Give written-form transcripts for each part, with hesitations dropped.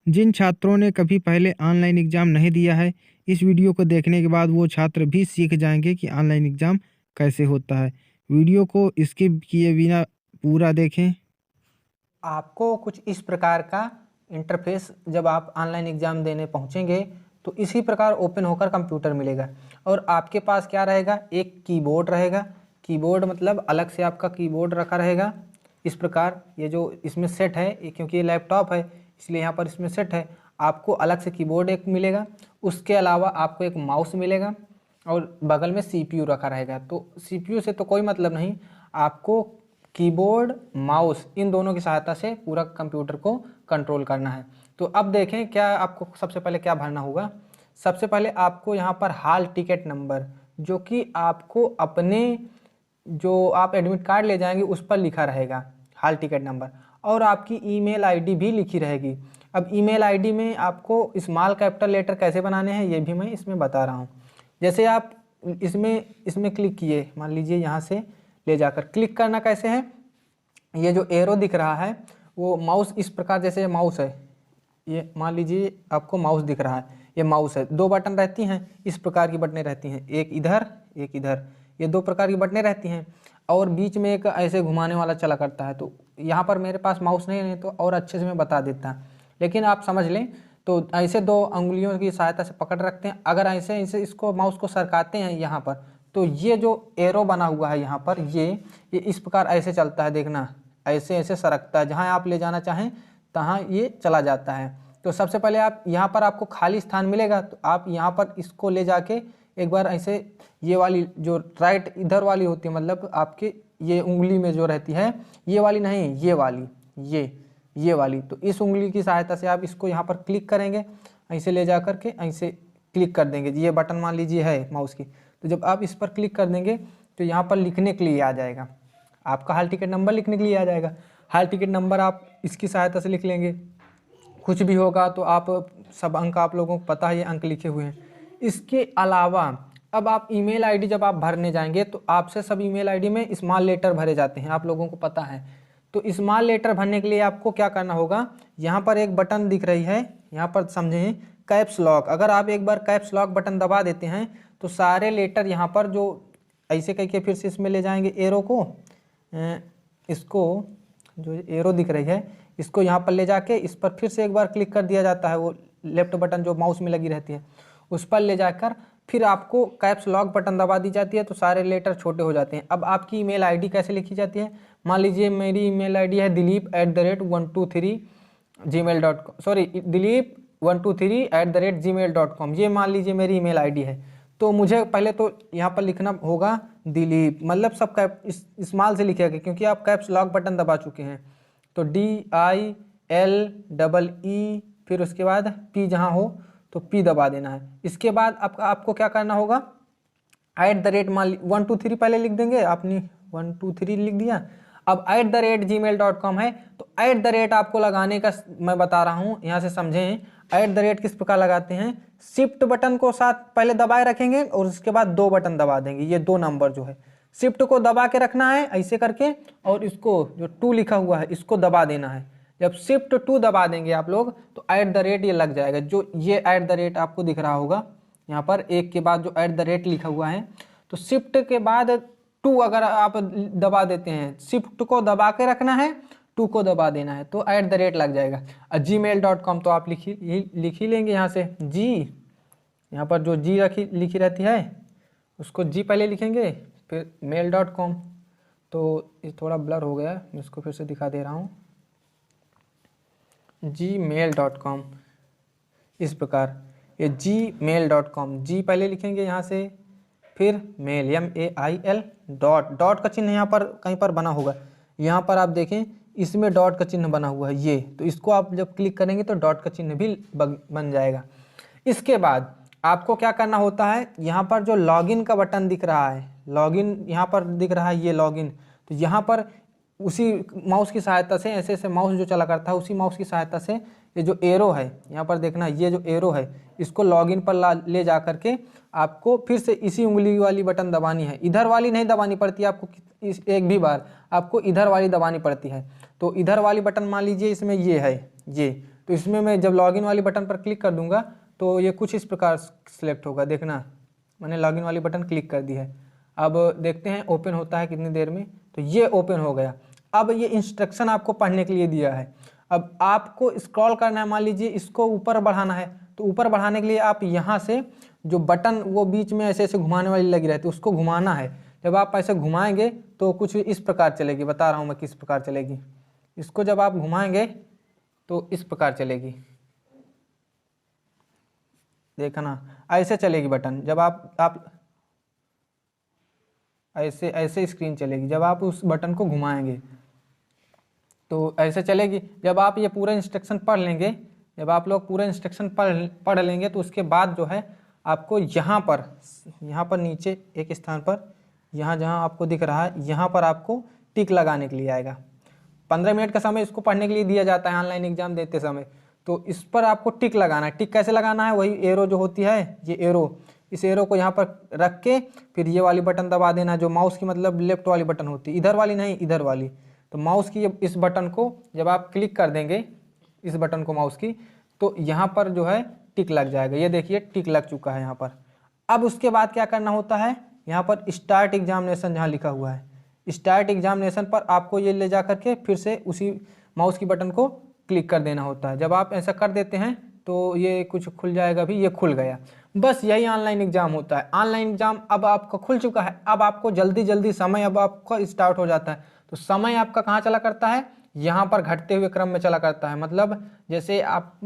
जिन छात्रों ने कभी पहले ऑनलाइन एग्ज़ाम नहीं दिया है, इस वीडियो को देखने के बाद वो छात्र भी सीख जाएँगे कि ऑनलाइन एग्ज़ाम कैसे होता है। वीडियो को स्किप किए बिना पूरा देखें। आपको कुछ इस प्रकार का इंटरफेस जब आप ऑनलाइन एग्ज़ाम देने पहुंचेंगे तो इसी प्रकार ओपन होकर कंप्यूटर मिलेगा और आपके पास क्या रहेगा, एक कीबोर्ड रहेगा। कीबोर्ड मतलब अलग से आपका कीबोर्ड रखा रहेगा। इस प्रकार ये जो इसमें सेट है, क्योंकि ये लैपटॉप है इसलिए यहाँ पर इसमें सेट है, आपको अलग से कीबोर्ड एक मिलेगा। उसके अलावा आपको एक माउस मिलेगा और बगल में सीपीयू रखा रहेगा। तो सीपीयू से तो कोई मतलब नहीं, आपको कीबोर्ड माउस इन दोनों की सहायता से पूरा कंप्यूटर को कंट्रोल करना है। तो अब देखें क्या आपको सबसे पहले क्या भरना होगा। सबसे पहले आपको यहाँ पर हाल टिकट नंबर, जो कि आपको अपने जो आप एडमिट कार्ड ले जाएंगे उस पर लिखा रहेगा हाल टिकट नंबर, और आपकी ईमेल आईडी भी लिखी रहेगी। अब ईमेल आईडी में आपको स्मॉल कैपिटल लेटर कैसे बनाने हैं ये भी मैं इसमें बता रहा हूँ। जैसे आप इसमें क्लिक किए, मान लीजिए यहाँ से ले जाकर क्लिक करना कैसे है, ये जो एरो दिख रहा है वो माउस इस प्रकार, जैसे माउस है, ये मान लीजिए आपको माउस दिख रहा है, ये माउस है, दो बटन रहती हैं, इस प्रकार की बटनें रहती हैं, एक इधर एक इधर, ये दो प्रकार की बटनें रहती हैं और बीच में एक ऐसे घुमाने वाला चला करता है। तो यहाँ पर मेरे पास माउस नहीं है तो और अच्छे से मैं बता देता, लेकिन आप समझ लें तो ऐसे दो अंगुलियों की सहायता से पकड़ रखते हैं। अगर ऐसे ऐसे इसको माउस को सरकाते हैं यहाँ पर, तो ये जो एरो बना हुआ है यहाँ पर, ये इस प्रकार ऐसे चलता है, देखना ऐसे ऐसे सरकता है, जहाँ आप ले जाना चाहें तहाँ ये चला जाता है। तो सबसे पहले आप यहाँ पर आपको खाली स्थान मिलेगा तो आप यहाँ पर इसको ले जाके एक बार ऐसे, ये वाली जो राइट इधर वाली होती है, मतलब आपके ये उंगली में जो रहती है, ये वाली नहीं, ये वाली, ये वाली, तो इस उंगली की सहायता से आप इसको यहाँ पर क्लिक करेंगे, ऐसे ले जा करके ऐसे क्लिक कर देंगे। ये बटन मान लीजिए है माउस की, तो जब आप इस पर क्लिक कर देंगे तो यहाँ पर लिखने के लिए आ जाएगा, आपका हाल टिकट नंबर लिखने के लिए आ जाएगा। हाल टिकट नंबर आप इसकी सहायता से लिख लेंगे, कुछ भी होगा तो आप सब अंक आप लोगों को पता है, ये अंक लिखे हुए हैं। इसके अलावा अब आप ईमेल आईडी जब आप भरने जाएंगे तो आपसे सब ईमेल आईडी में स्मॉल लेटर भरे जाते हैं, आप लोगों को पता है। तो स्मॉल लेटर भरने के लिए आपको क्या करना होगा, यहाँ पर एक बटन दिख रही है, यहाँ पर समझें कैप्स लॉक, अगर आप एक बार कैप्स लॉक बटन दबा देते हैं तो सारे लेटर यहाँ पर जो ऐसे करके फिर से इसमें ले जाएंगे एरो को, इसको जो एरो दिख रही है इसको यहाँ पर ले जाके इस पर फिर से एक बार क्लिक कर दिया जाता है, वो लेफ्ट बटन जो माउस में लगी रहती है उस पर ले जाकर फिर आपको कैप्स लॉक बटन दबा दी जाती है, तो सारे लेटर छोटे हो जाते हैं। अब आपकी ईमेल आईडी कैसे लिखी जाती है, मान लीजिए मेरी ईमेल आईडी है dilip@123gmail.com, सॉरी dilip123@gmail.com, ये मान लीजिए मेरी ईमेल आईडी है। तो मुझे पहले तो यहाँ पर लिखना होगा दिलीप, मतलब सब कैप स्मॉल से लिखेगा क्योंकि आप कैप्स लॉक बटन दबा चुके हैं। तो DILEE, फिर उसके बाद P जहाँ हो तो P दबा देना है। इसके बाद आपको क्या करना होगा, @ 123 पहले लिख देंगे, आपने 123 लिख दिया। अब @gmail.com है तो आपको लगाने का मैं बता रहा हूँ, यहाँ से समझें। किस प्रकार लगाते हैं, शिफ्ट बटन को साथ पहले दबाए रखेंगे और उसके बाद 2 बटन दबा देंगे, ये 2 नंबर जो है शिफ्ट को दबा के रखना है ऐसे करके, और इसको जो 2 लिखा हुआ है इसको दबा देना है। जब शिफ्ट 2 दबा देंगे आप लोग तो @ ये लग जाएगा, जो ये @ आपको दिख रहा होगा यहाँ पर एक के बाद जो @ लिखा हुआ है, तो शिफ्ट के बाद 2 अगर आप दबा देते हैं, शिफ्ट को दबा के रखना है, 2 को दबा देना है, तो @ लग जाएगा। gmail.com तो आप लिख ही लेंगे यहाँ से जी, यहाँ पर जो जी लिखी रहती है उसको जी पहले लिखेंगे, फिर mail.com। तो ये थोड़ा ब्लर हो गया, मैं इसको फिर से दिखा दे रहा हूँ, gmail.com, इस प्रकार ये gmail.com, जी पहले लिखेंगे यहाँ से, फिर मेल MAIL, डॉट का चिन्ह यहाँ पर कहीं पर बना होगा, यहाँ पर आप देखें इसमें डॉट का चिन्ह बना हुआ है ये, तो इसको आप जब क्लिक करेंगे तो डॉट का चिन्ह भी बन जाएगा। इसके बाद आपको क्या करना होता है, यहाँ पर जो लॉगिन का बटन दिख रहा है, लॉगिन यहाँ पर दिख रहा है, ये लॉगिन, तो यहाँ पर उसी माउस की सहायता से ऐसे ऐसे माउस जो चला करता है उसी माउस की सहायता से ये जो एरो है यहाँ पर देखना, ये जो एरो है इसको लॉगिन पर ले जा करके आपको फिर से इसी उंगली वाली बटन दबानी है, इधर वाली नहीं दबानी पड़ती आपको, एक भी बार आपको इधर वाली दबानी पड़ती है। तो इधर वाली बटन मान लीजिए इसमें ये है, ये तो इसमें मैं जब लॉगिन वाली बटन पर क्लिक कर दूंगा तो ये कुछ इस प्रकार सिलेक्ट होगा। देखना मैंने लॉगिन वाली बटन क्लिक कर दी है। अब देखते हैं ओपन होता है कितनी देर में। तो ये ओपन हो गया। अब ये इंस्ट्रक्शन आपको पढ़ने के लिए दिया है। अब आपको स्क्रॉल करना है, मान लीजिए इसको ऊपर बढ़ाना है, तो ऊपर बढ़ाने के लिए आप यहाँ से जो बटन वो बीच में ऐसे ऐसे घुमाने वाली लगी रहती है उसको घुमाना है। जब आप ऐसे घुमाएंगे तो कुछ इस प्रकार चलेगी, बता रहा हूँ मैं किस प्रकार चलेगी। इसको जब आप घुमाएंगे तो इस प्रकार चलेगी, देखना ऐसे चलेगी बटन। जब आप ऐसे ऐसे स्क्रीन चलेगी जब आप उस बटन को घुमाएंगे तो ऐसे चलेगी। जब आप ये पूरा इंस्ट्रक्शन पढ़ लेंगे, जब आप लोग पूरा इंस्ट्रक्शन पढ़ लेंगे तो उसके बाद जो है आपको यहाँ पर नीचे एक स्थान पर यहाँ जहाँ आपको दिख रहा है यहाँ पर आपको टिक लगाने के लिए आएगा। 15 मिनट का समय इसको पढ़ने के लिए दिया जाता है ऑनलाइन एग्जाम देते समय। तो इस पर आपको टिक लगाना है। टिक कैसे लगाना है, वही एरो जो होती है, ये एरो, इस एरो को यहाँ पर रख के फिर ये वाली बटन दबा देना, जो माउस की मतलब लेफ्ट वाली बटन होती है, इधर वाली नहीं इधर वाली। तो माउस की इस बटन को जब आप क्लिक कर देंगे, इस बटन को माउस की, तो यहाँ पर जो है टिक लग जाएगा। ये देखिए टिक लग चुका है यहाँ पर। अब उसके बाद क्या करना होता है, यहाँ पर स्टार्ट एग्जामिनेशन जहाँ लिखा हुआ है, स्टार्ट एग्जामिनेशन पर आपको ये ले जा करके फिर से उसी माउस की बटन को क्लिक कर देना होता है। जब आप ऐसा कर देते हैं तो ये कुछ खुल जाएगा भी, ये खुल गया। बस यही ऑनलाइन एग्जाम होता है। ऑनलाइन एग्जाम अब आपका खुल चुका है। अब आपको जल्दी जल्दी समय अब आपका स्टार्ट हो जाता है। तो समय आपका कहाँ चला करता है, यहाँ पर घटते हुए क्रम में चला करता है। मतलब जैसे आप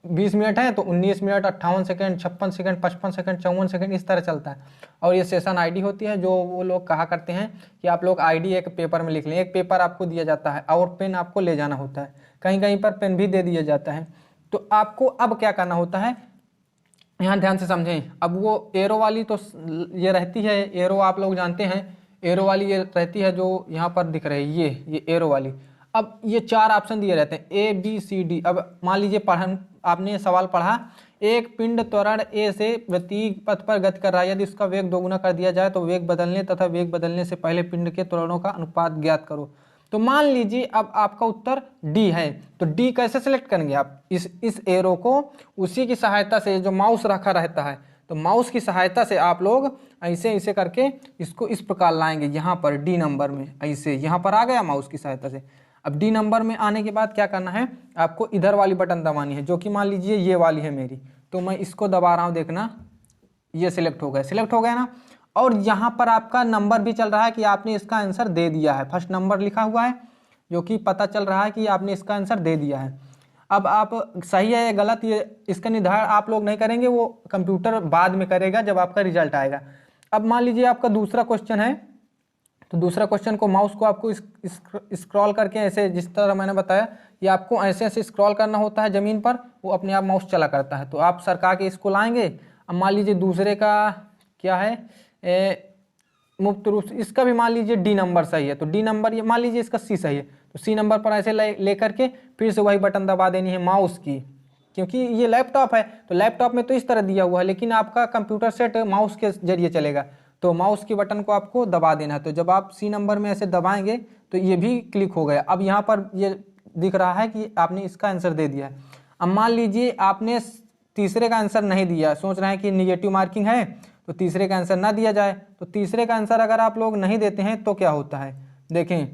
20 मिनट हैं तो 19 minute 58 second 56 second 55 second 54 second इस तरह चलता है। और ये सेशन आईडी होती है, जो वो लोग कहा करते हैं कि आप लोग आईडी एक पेपर में लिख लें। एक पेपर आपको दिया जाता है और पेन आपको ले जाना होता है, कहीं कहीं पर पेन भी दे दिया जाता है। तो आपको अब क्या करना होता है, यहाँ ध्यान से समझें। अब वो एरो वाली तो ये रहती है, एरो आप लोग जानते हैं, एरो वाली ये रहती है जो यहाँ पर दिख रही है, ये एरो वाली। अब ये 4 ऑप्शन दिए रहते हैं A B C D। अब मान लीजिए आपने सवाल पढ़ा, एक पिंड त्वरण A से प्रतीक पथ पर गति कर रहा है, यदि उसका वेग दोगुना कर दिया जाए तो वेग बदलने तथा वेग बदलने से पहले पिंड के त्वरणों का अनुपात ज्ञात करो। तो मान लीजिए अब आपका उत्तर डी है, तो डी कैसे सिलेक्ट करेंगे आप, इस एरो को उसी की सहायता से, जो माउस रखा रहता है तो माउस की सहायता से आप लोग ऐसे ऐसे करके इसको इस प्रकार लाएंगे यहाँ पर डी नंबर में, ऐसे यहाँ पर आ गया माउस की सहायता से। अब डी नंबर में आने के बाद क्या करना है, आपको इधर वाली बटन दबानी है, जो कि मान लीजिए ये वाली है मेरी, तो मैं इसको दबा रहा हूँ, देखना ये सिलेक्ट हो गया ना। और यहाँ पर आपका नंबर भी चल रहा है कि आपने इसका आंसर दे दिया है, फर्स्ट नंबर लिखा हुआ है, जो कि पता चल रहा है कि आपने इसका आंसर दे दिया है। अब आप सही है या गलत, ये इसका निर्धारण आप लोग नहीं करेंगे, वो कंप्यूटर बाद में करेगा जब आपका रिजल्ट आएगा। अब मान लीजिए आपका दूसरा क्वेश्चन है, तो दूसरा क्वेश्चन को माउस को आपको स्क्रॉल करके ऐसे, जिस तरह मैंने बताया, ये आपको ऐसे ऐसे स्क्रॉल करना होता है ज़मीन पर, वो अपने आप माउस चला करता है। तो आप सरका के इसको लाएंगे। अब मान लीजिए दूसरे का क्या है, मुक्त रूप से इसका भी मान लीजिए डी नंबर सही है, तो डी नंबर, ये मान लीजिए इसका सी सही है, तो सी नंबर पर ऐसे ले करके फिर से वही बटन दबा देनी है माउस की। क्योंकि ये लैपटॉप है तो लैपटॉप में तो इस तरह दिया हुआ है, लेकिन आपका कंप्यूटर सेट माउस के जरिए चलेगा, तो माउस की बटन को आपको दबा देना है। तो जब आप सी नंबर में ऐसे दबाएंगे तो ये भी क्लिक हो गया। अब यहाँ पर ये दिख रहा है कि आपने इसका आंसर दे दिया है। अब मान लीजिए आपने तीसरे का आंसर नहीं दिया, सोच रहे हैं कि निगेटिव मार्किंग है तो तीसरे का आंसर ना दिया जाए। तो तीसरे का आंसर अगर आप लोग नहीं देते हैं तो क्या होता है देखें।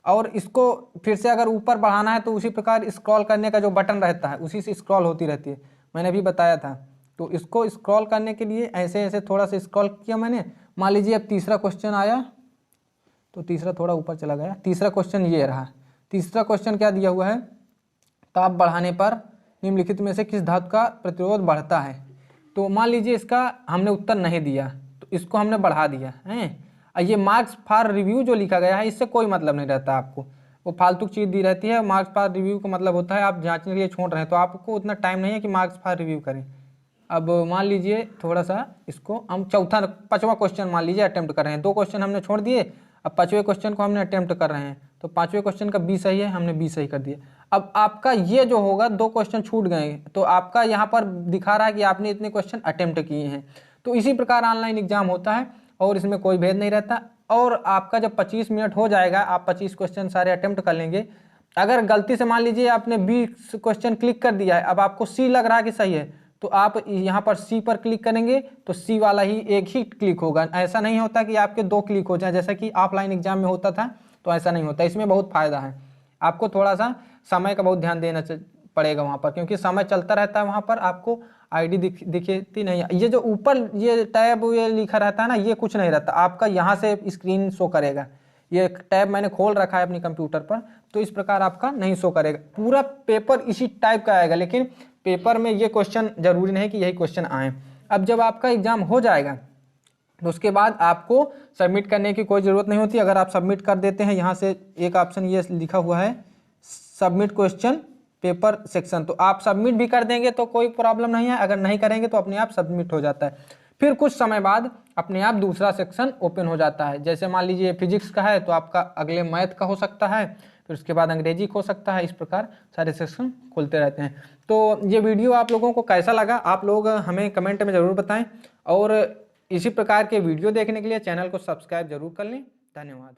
और इसको फिर से अगर ऊपर बढ़ाना है तो उसी प्रकार स्क्रॉल करने का जो बटन रहता है उसी से स्क्रॉल होती रहती है, मैंने अभी बताया था। तो इसको स्क्रॉल करने के लिए ऐसे ऐसे थोड़ा सा स्क्रॉल किया मैंने। मान लीजिए अब तीसरा क्वेश्चन आया तो तीसरा थोड़ा ऊपर चला गया। तीसरा क्वेश्चन ये रहा। तीसरा क्वेश्चन क्या दिया हुआ है, ताप बढ़ाने पर निम्नलिखित में से किस धातु का प्रतिरोध बढ़ता है। तो मान लीजिए इसका हमने उत्तर नहीं दिया तो इसको हमने बढ़ा दिया है। ये मार्क्स फॉर रिव्यू जो लिखा गया है इससे कोई मतलब नहीं रहता आपको, वो फालतू चीज़ दी रहती है। मार्क्स फॉर रिव्यू का मतलब होता है आप जांचने के लिए छोड़ रहे हैं, तो आपको उतना टाइम नहीं है कि मार्क्स फॉर रिव्यू करें। अब मान लीजिए थोड़ा सा इसको हम पांचवा क्वेश्चन मान लीजिए अटेम्प्ट कर रहे हैं। 2 क्वेश्चन हमने छोड़ दिए, अब 5वें क्वेश्चन को हमने अटेम्प्ट कर रहे हैं। तो 5वें क्वेश्चन का बी सही है, हमने बी सही कर दिया। अब आपका ये जो होगा 2 क्वेश्चन छूट गए, तो आपका यहाँ पर दिखा रहा है कि आपने इतने क्वेश्चन अटेम्प्ट किए हैं। तो इसी प्रकार ऑनलाइन एग्जाम होता है और इसमें कोई भेद नहीं रहता। और आपका जब 25 मिनट हो जाएगा, आप 25 क्वेश्चन सारे अटेम्प्ट कर लेंगे, अगर गलती से मान लीजिए आपने बी क्वेश्चन क्लिक कर दिया है, अब आपको सी लग रहा है कि सही है, तो आप यहाँ पर सी पर क्लिक करेंगे तो सी वाला ही एक ही क्लिक होगा। ऐसा नहीं होता कि आपके 2 क्लिक हो जाए, जैसा कि ऑफलाइन एग्जाम में होता था, तो ऐसा नहीं होता। इसमें बहुत फायदा है। आपको थोड़ा सा समय का बहुत ध्यान देना पड़ेगा वहाँ पर, क्योंकि समय चलता रहता है वहाँ पर, आपको आईडी दिखती नहीं। ये जो ऊपर ये टैब ये लिखा रहता है ना, ये कुछ नहीं रहता, आपका यहाँ से स्क्रीन शो करेगा। ये टैब मैंने खोल रखा है अपने कंप्यूटर पर, तो इस प्रकार आपका नहीं शो करेगा। पूरा पेपर इसी टाइप का आएगा, लेकिन पेपर में ये क्वेश्चन जरूरी नहीं कि यही क्वेश्चन आए। अब जब आपका एग्जाम हो जाएगा तो उसके बाद आपको सबमिट करने की कोई ज़रूरत नहीं होती। अगर आप सबमिट कर देते हैं, यहाँ से एक ऑप्शन ये लिखा हुआ है सबमिट क्वेश्चन पेपर सेक्शन, तो आप सबमिट भी कर देंगे तो कोई प्रॉब्लम नहीं है, अगर नहीं करेंगे तो अपने आप सबमिट हो जाता है। फिर कुछ समय बाद अपने आप दूसरा सेक्शन ओपन हो जाता है। जैसे मान लीजिए फिजिक्स का है तो आपका अगले मैथ का हो सकता है, फिर उसके बाद अंग्रेजी हो सकता है। इस प्रकार सारे सेक्शन खुलते रहते हैं। तो ये वीडियो आप लोगों को कैसा लगा, आप लोग हमें कमेंट में ज़रूर बताएं, और इसी प्रकार के वीडियो देखने के लिए चैनल को सब्सक्राइब जरूर कर लें। धन्यवाद।